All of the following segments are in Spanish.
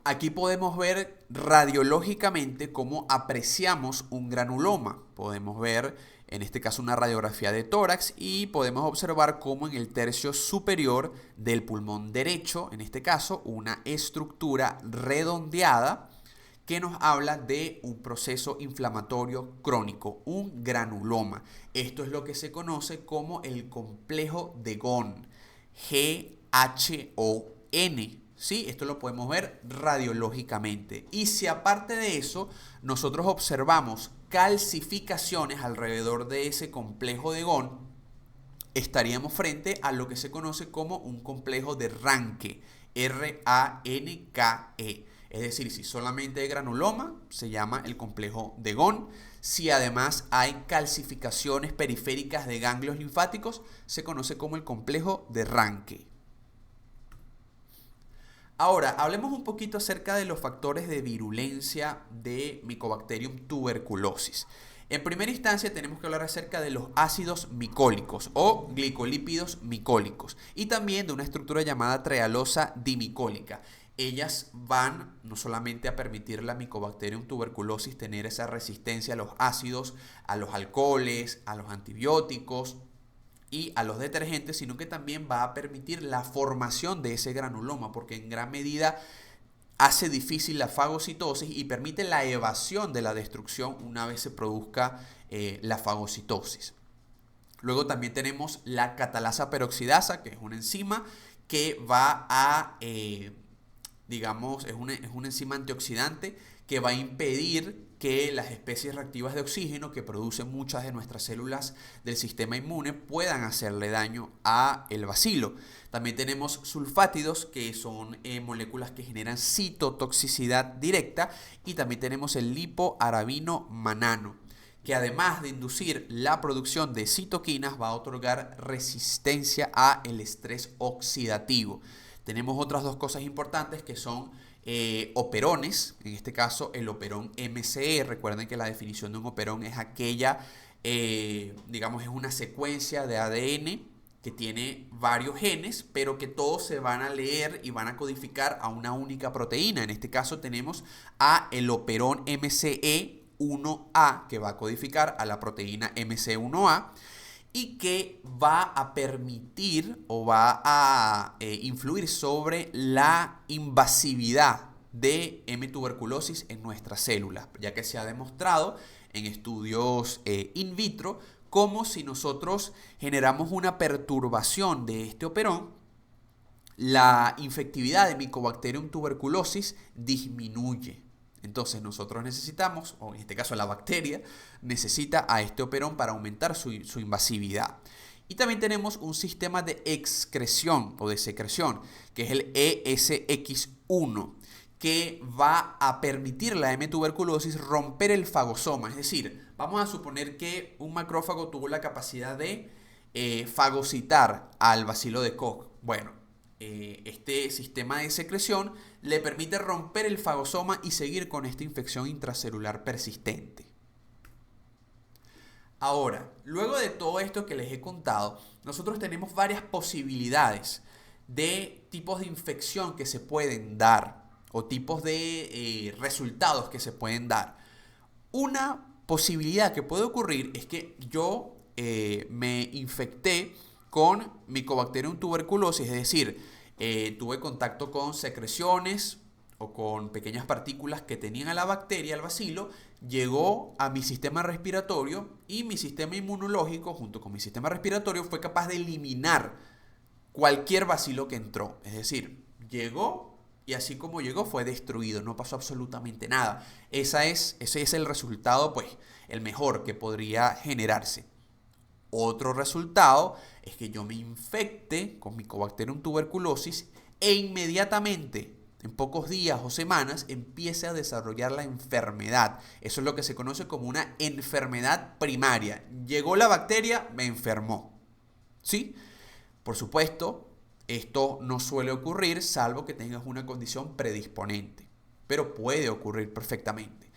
Aquí podemos ver radiológicamente cómo apreciamos un granuloma. Podemos ver, en este caso, una radiografía de tórax y podemos observar cómo en el tercio superior del pulmón derecho, en este caso, una estructura redondeada que nos habla de un proceso inflamatorio crónico, un granuloma. Esto es lo que se conoce como el complejo de Ghon, G-H-O-N. ¿Sí? Esto lo podemos ver radiológicamente. Y si aparte de eso nosotros observamos calcificaciones alrededor de ese complejo de Ghon, estaríamos frente a lo que se conoce como un complejo de Ranke, R-A-N-K-E. Es decir, si solamente hay granuloma, se llama el complejo de Ghon. Si además hay calcificaciones periféricas de ganglios linfáticos, se conoce como el complejo de Ranke. Ahora, hablemos un poquito acerca de los factores de virulencia de Mycobacterium tuberculosis. En primera instancia tenemos que hablar acerca de los ácidos micólicos o glicolípidos micólicos y también de una estructura llamada trealosa dimicólica. Ellas van no solamente a permitir a la Mycobacterium tuberculosis tener esa resistencia a los ácidos, a los alcoholes, a los antibióticos y a los detergentes, sino que también va a permitir la formación de ese granuloma, porque en gran medida hace difícil la fagocitosis y permite la evasión de la destrucción una vez se produzca la fagocitosis. Luego también tenemos la catalasa peroxidasa, que es una enzima que va a, digamos, es una enzima antioxidante que va a impedir que las especies reactivas de oxígeno que producen muchas de nuestras células del sistema inmune puedan hacerle daño a el bacilo. También tenemos sulfátidos, que son moléculas que generan citotoxicidad directa, y también tenemos el lipoarabino manano, que además de inducir la producción de citoquinas va a otorgar resistencia a el estrés oxidativo. Tenemos otras dos cosas importantes que son operones, en este caso el operón MCE. Recuerden que la definición de un operón es aquella, digamos, es una secuencia de ADN que tiene varios genes, pero que todos se van a leer y van a codificar a una única proteína. En este caso tenemos a el operón MCE1A, que va a codificar a la proteína MC1A y que va a permitir o va a influir sobre la invasividad de M. tuberculosis en nuestras células, ya que se ha demostrado en estudios in vitro como si nosotros generamos una perturbación de este operón, la infectividad de Mycobacterium tuberculosis disminuye. Entonces nosotros necesitamos, o en este caso la bacteria, necesita a este operón para aumentar su invasividad. Y también tenemos un sistema de excreción o de secreción, que es el ESX1, que va a permitir a la M. tuberculosis romper el fagosoma. Es decir, vamos a suponer que un macrófago tuvo la capacidad de fagocitar al bacilo de Koch. Bueno, este sistema de secreción le permite romper el fagosoma y seguir con esta infección intracelular persistente. Ahora, luego de todo esto que les he contado, nosotros tenemos varias posibilidades de tipos de infección que se pueden dar o tipos de resultados que se pueden dar. Una posibilidad que puede ocurrir es que yo me infecté con Mycobacterium tuberculosis, es decir, tuve contacto con secreciones o con pequeñas partículas que tenían a la bacteria, al bacilo, llegó a mi sistema respiratorio y mi sistema inmunológico junto con mi sistema respiratorio fue capaz de eliminar cualquier bacilo que entró. Es decir, llegó y así como llegó fue destruido, no pasó absolutamente nada. Ese es el resultado, pues, el mejor que podría generarse. Otro resultado es que yo me infecte con Mycobacterium tuberculosis e inmediatamente, en pocos días o semanas, empiece a desarrollar la enfermedad. Eso es lo que se conoce como una enfermedad primaria. Llegó la bacteria, me enfermó. ¿Sí? Por supuesto, esto no suele ocurrir salvo que tengas una condición predisponente, pero puede ocurrir perfectamente.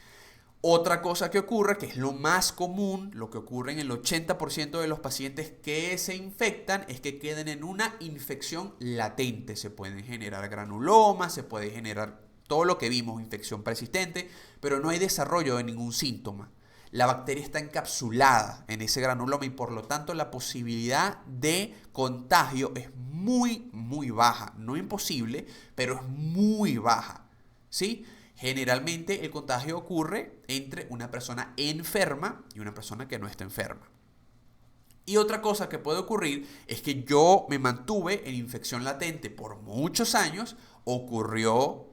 Otra cosa que ocurre, que es lo más común, lo que ocurre en el 80% de los pacientes que se infectan, es que queden en una infección latente. Se pueden generar granulomas, se puede generar Todo lo que vimos, infección persistente, pero no hay desarrollo de ningún síntoma. La bacteria está encapsulada en ese granuloma y por lo tanto la posibilidad de contagio es muy, muy baja. No imposible, pero es muy baja. ¿Sí? Generalmente el contagio ocurre entre una persona enferma y una persona que no está enferma. Y otra cosa que puede ocurrir es que yo me mantuve en infección latente por muchos años, ocurrió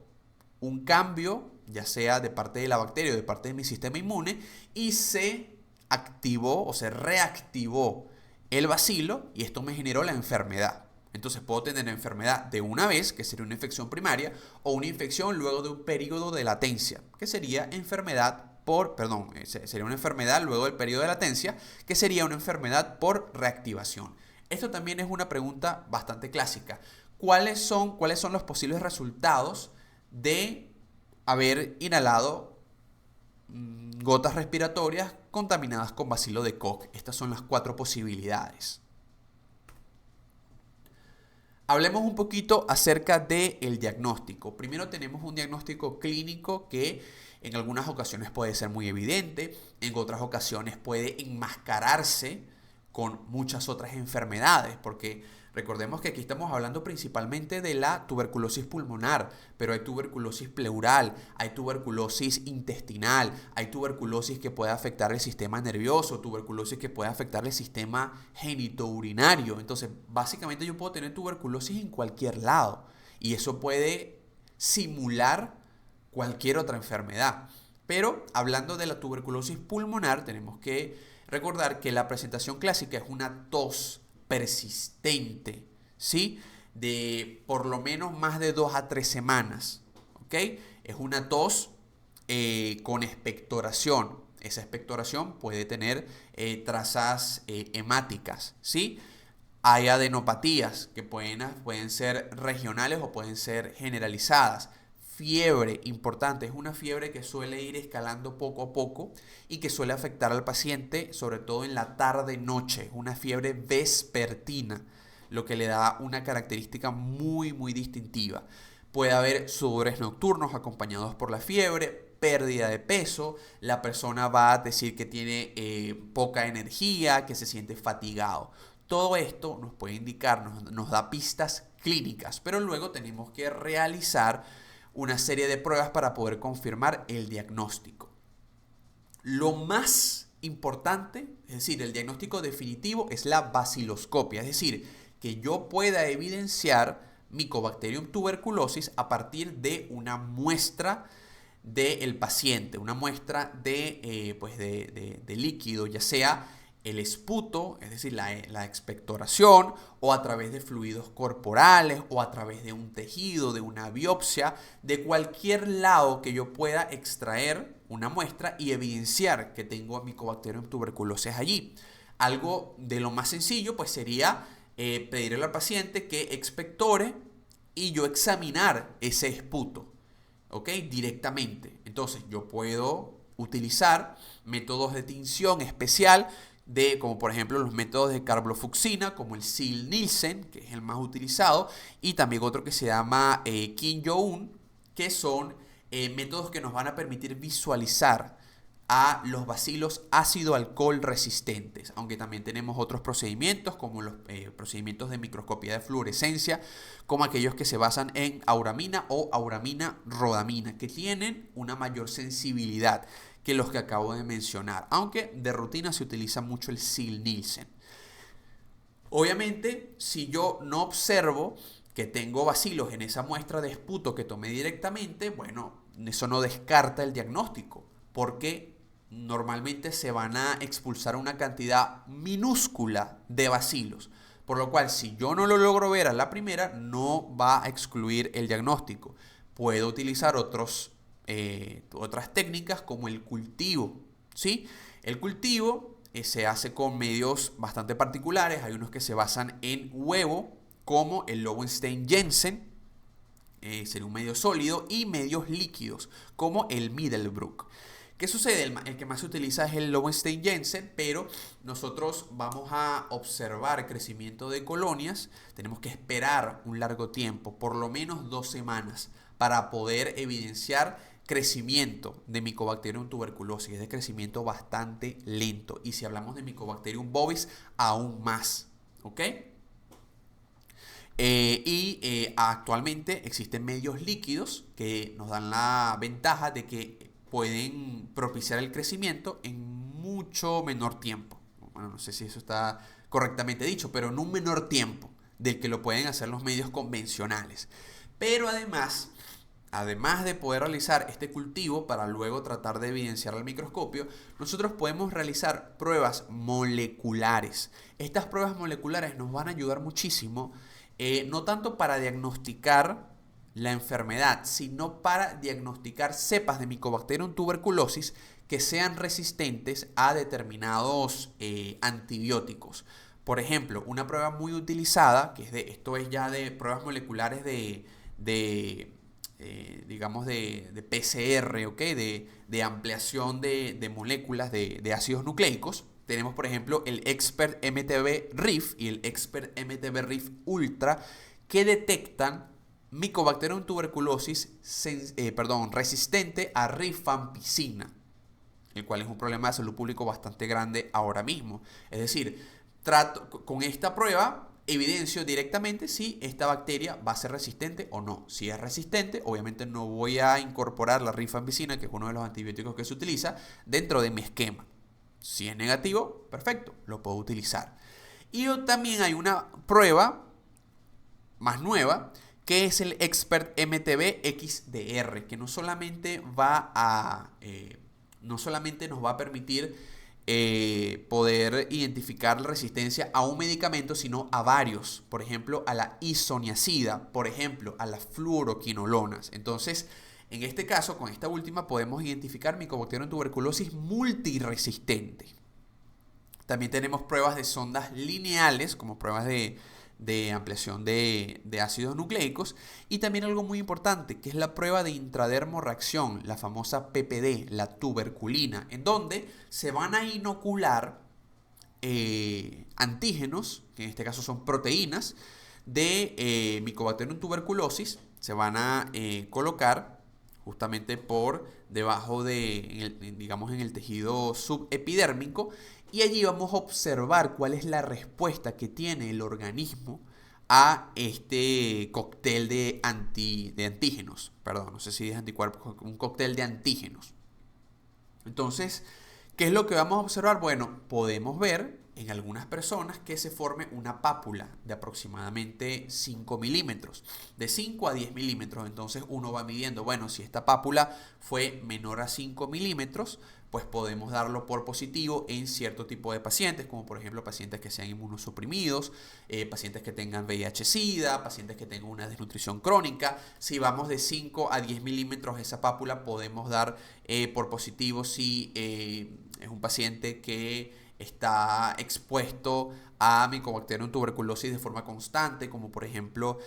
un cambio, ya sea de parte de la bacteria o de parte de mi sistema inmune, y se activó o se reactivó el bacilo y esto me generó la enfermedad. Entonces puedo tener la enfermedad de una vez, que sería una infección primaria, o una infección luego de un periodo de latencia, que sería sería una enfermedad luego del periodo de latencia, que sería una enfermedad por reactivación. Esto también es una pregunta bastante clásica. ¿Cuáles son los posibles resultados de haber inhalado gotas respiratorias contaminadas con bacilo de Koch? Estas son las 4 posibilidades. Hablemos un poquito acerca del diagnóstico. Primero tenemos un diagnóstico clínico que en algunas ocasiones puede ser muy evidente, en otras ocasiones puede enmascararse con muchas otras enfermedades, porque recordemos que aquí estamos hablando principalmente de la tuberculosis pulmonar, pero hay tuberculosis pleural, hay tuberculosis intestinal, hay tuberculosis que puede afectar el sistema nervioso, tuberculosis que puede afectar el sistema genitourinario. Entonces, básicamente yo puedo tener tuberculosis en cualquier lado y eso puede simular cualquier otra enfermedad. Pero hablando de la tuberculosis pulmonar, tenemos que recordar que la presentación clásica es una tos persistente, ¿sí? De por lo menos más de 2 a 3 semanas, ¿ok? Es una tos con expectoración. Esa expectoración puede tener trazas hemáticas, ¿sí? Hay adenopatías que pueden ser regionales o pueden ser generalizadas. Fiebre, importante, es una fiebre que suele ir escalando poco a poco y que suele afectar al paciente, sobre todo en la tarde-noche, una fiebre vespertina, lo que le da una característica muy, muy distintiva. Puede haber sudores nocturnos acompañados por la fiebre, pérdida de peso, la persona va a decir que tiene poca energía, que se siente fatigado. Todo esto nos puede indicar, nos da pistas clínicas, pero luego tenemos que realizar una serie de pruebas para poder confirmar el diagnóstico. Lo más importante, es decir, el diagnóstico definitivo es la baciloscopia, es decir, que yo pueda evidenciar Mycobacterium tuberculosis a partir de una muestra del paciente, una muestra de líquido, ya sea el esputo, es decir, la expectoración, o a través de fluidos corporales, o a través de un tejido, de una biopsia, de cualquier lado que yo pueda extraer una muestra y evidenciar que tengo Mycobacterium tuberculosis allí. Algo de lo más sencillo pues sería pedirle al paciente que expectore y yo examinar ese esputo, ¿ok? Directamente. Entonces yo puedo utilizar métodos de tinción especial como por ejemplo los métodos de carbofluxina, como el Ziehl-Neelsen, que es el más utilizado, y también otro que se llama Kim-Young, que son métodos que nos van a permitir visualizar a los bacilos ácido-alcohol resistentes, aunque también tenemos otros procedimientos como los procedimientos de microscopía de fluorescencia, como aquellos que se basan en auramina o auramina-rodamina, que tienen una mayor sensibilidad que los que acabo de mencionar, aunque de rutina se utiliza mucho el Ziehl-Neelsen. Obviamente, si yo no observo que tengo bacilos en esa muestra de esputo que tomé directamente, bueno, eso no descarta el diagnóstico, porque normalmente se van a expulsar una cantidad minúscula de bacilos, por lo cual si yo no lo logro ver a la primera, no va a excluir el diagnóstico. Puedo utilizar otras técnicas como el cultivo, ¿sí? El cultivo se hace con medios bastante particulares. Hay unos que se basan en huevo, como el Lowenstein-Jensen, sería un medio sólido, y medios líquidos, como el Middlebrook. ¿Qué sucede? El que más se utiliza es el Lowenstein-Jensen, pero nosotros vamos a observar crecimiento de colonias. Tenemos que esperar un largo tiempo, por lo menos 2 semanas, para poder evidenciar crecimiento de Mycobacterium tuberculosis. Es de crecimiento bastante lento. Y si hablamos de Mycobacterium bovis, aún más. ¿Ok? Actualmente existen medios líquidos que nos dan la ventaja de que pueden propiciar el crecimiento en mucho menor tiempo. Bueno, no sé si eso está correctamente dicho, pero en un menor tiempo del que lo pueden hacer los medios convencionales. Pero además de poder realizar este cultivo para luego tratar de evidenciar al microscopio, nosotros podemos realizar pruebas moleculares. Estas pruebas moleculares nos van a ayudar muchísimo, no tanto para diagnosticar la enfermedad, sino para diagnosticar cepas de Mycobacterium tuberculosis que sean resistentes a determinados antibióticos. Por ejemplo, una prueba muy utilizada, esto es ya de pruebas moleculares digamos de PCR, ¿ok? De ampliación de moléculas de ácidos nucleicos. Tenemos, por ejemplo, el Expert MTB-RIF y el Expert MTB-RIF Ultra, que detectan Mycobacterium tuberculosis resistente a rifampicina, el cual es un problema de salud pública bastante grande ahora mismo. Es decir, con esta prueba evidencio directamente si esta bacteria va a ser resistente o no. Si es resistente, obviamente no voy a incorporar la rifampicina, que es uno de los antibióticos que se utiliza, dentro de mi esquema. Si es negativo, perfecto, lo puedo utilizar. Y también hay una prueba más nueva, que es el Expert MTB XDR, que no solamente nos va a permitir poder identificar la resistencia a un medicamento, sino a varios. Por ejemplo, a la isoniazida, por ejemplo, a las fluoroquinolonas. Entonces, en este caso, con esta última, podemos identificar Mycobacterium tuberculosis multiresistente. También tenemos pruebas de sondas lineales, como pruebas de ampliación de ácidos nucleicos, y también algo muy importante, que es la prueba de intradermorreacción, la famosa PPD, la tuberculina, en donde se van a inocular antígenos, que en este caso son proteínas, de Mycobacterium tuberculosis, se van a colocar justamente por debajo digamos en el tejido subepidérmico, y allí vamos a observar cuál es la respuesta que tiene el organismo a este cóctel de antígenos. Perdón, no sé si es anticuerpos, un cóctel de antígenos. Entonces, ¿qué es lo que vamos a observar? Bueno, podemos ver en algunas personas que se forme una pápula de aproximadamente 5 milímetros, de 5 a 10 milímetros. Entonces uno va midiendo, bueno, si esta pápula fue menor a 5 milímetros, pues podemos darlo por positivo en cierto tipo de pacientes, como por ejemplo pacientes que sean inmunosuprimidos, pacientes que tengan VIH-Sida, pacientes que tengan una desnutrición crónica. Si vamos de 5 a 10 milímetros esa pápula, podemos dar por positivo si es un paciente que está expuesto a Mycobacterium tuberculosis de forma constante, como por ejemplo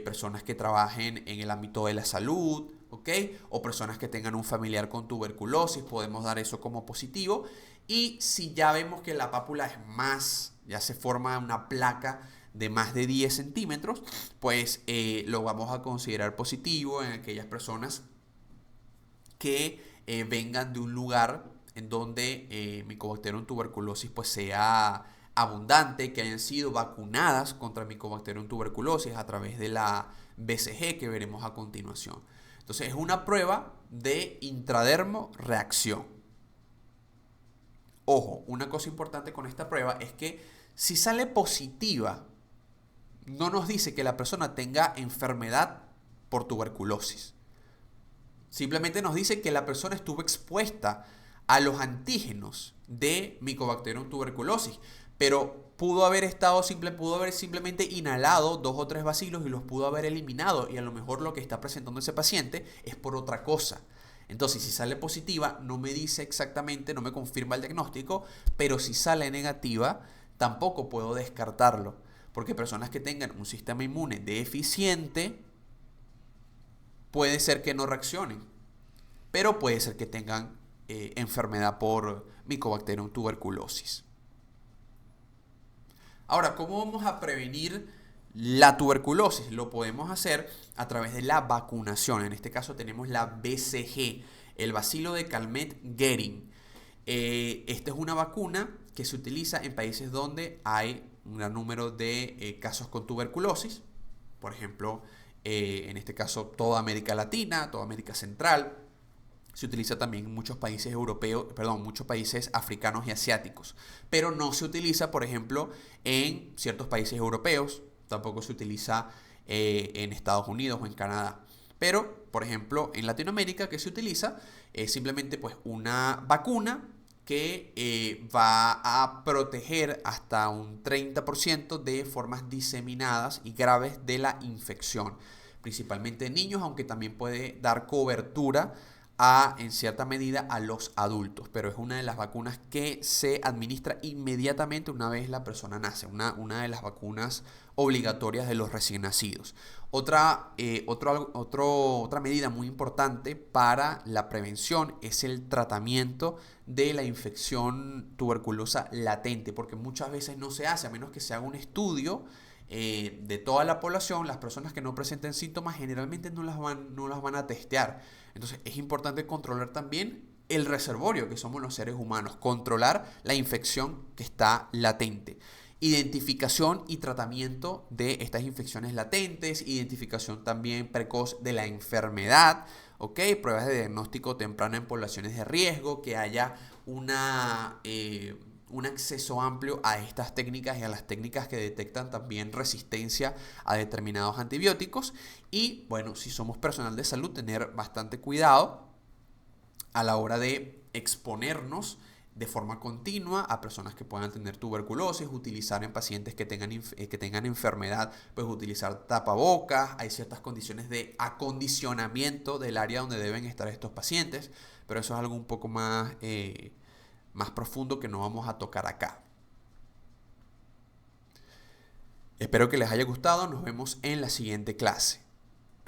personas que trabajen en el ámbito de la salud, ¿ok? O personas que tengan un familiar con tuberculosis, podemos dar eso como positivo. Y si ya vemos que la pápula es ya se forma una placa de más de 10 centímetros, pues lo vamos a considerar positivo en aquellas personas que vengan de un lugar en donde Mycobacterium tuberculosis pues sea abundante, que hayan sido vacunadas contra Mycobacterium tuberculosis a través de la BCG, que veremos a continuación. Entonces es una prueba de intradermorreacción. Ojo, una cosa importante con esta prueba es que si sale positiva, no nos dice que la persona tenga enfermedad por tuberculosis. Simplemente nos dice que la persona estuvo expuesta a los antígenos de Mycobacterium tuberculosis, pero pudo haber simplemente inhalado 2 o 3 bacilos y los pudo haber eliminado, y a lo mejor lo que está presentando ese paciente es por otra cosa. Entonces, si sale positiva, no me dice exactamente, no me confirma el diagnóstico, pero si sale negativa, tampoco puedo descartarlo, porque personas que tengan un sistema inmune deficiente, puede ser que no reaccionen, pero puede ser que tengan enfermedad por Mycobacterium tuberculosis. Ahora, ¿cómo vamos a prevenir La tuberculosis lo podemos hacer a través de la vacunación. En este caso tenemos la BCG, el bacilo de Calmette-Guerin. Esta es una vacuna que se utiliza en países donde hay un gran número de casos con tuberculosis. Por ejemplo, en este caso toda América Latina, toda América Central. Se utiliza también en muchos países europeos, perdón, muchos países africanos y asiáticos. Pero no se utiliza, por ejemplo, en ciertos países europeos. Tampoco se utiliza en Estados Unidos o en Canadá. Pero, por ejemplo, en Latinoamérica, ¿qué se utiliza? Es simplemente pues una vacuna que va a proteger hasta un 30% de formas diseminadas y graves de la infección, principalmente en niños, aunque también puede dar cobertura en cierta medida a los adultos, pero es una de las vacunas que se administra inmediatamente una vez la persona nace, una de las vacunas obligatorias de los recién nacidos. Otra medida muy importante para la prevención es el tratamiento de la infección tuberculosa latente, porque muchas veces no se hace, a menos que se haga un estudio de toda la población. Las personas que no presenten síntomas generalmente no las van a testear. Entonces es importante controlar también el reservorio que somos los seres humanos, controlar la infección que está latente. Identificación y tratamiento de estas infecciones latentes, identificación también precoz de la enfermedad, ¿ok? Pruebas de diagnóstico temprano en poblaciones de riesgo, que haya un acceso amplio a estas técnicas y a las técnicas que detectan también resistencia a determinados antibióticos. Y bueno, si somos personal de salud, tener bastante cuidado a la hora de exponernos de forma continua a personas que puedan tener tuberculosis, utilizar en pacientes que tengan enfermedad, pues utilizar tapabocas. Hay ciertas condiciones de acondicionamiento del área donde deben estar estos pacientes, pero eso es algo un poco más profundo que no vamos a tocar acá. Espero que les haya gustado, nos vemos en la siguiente clase.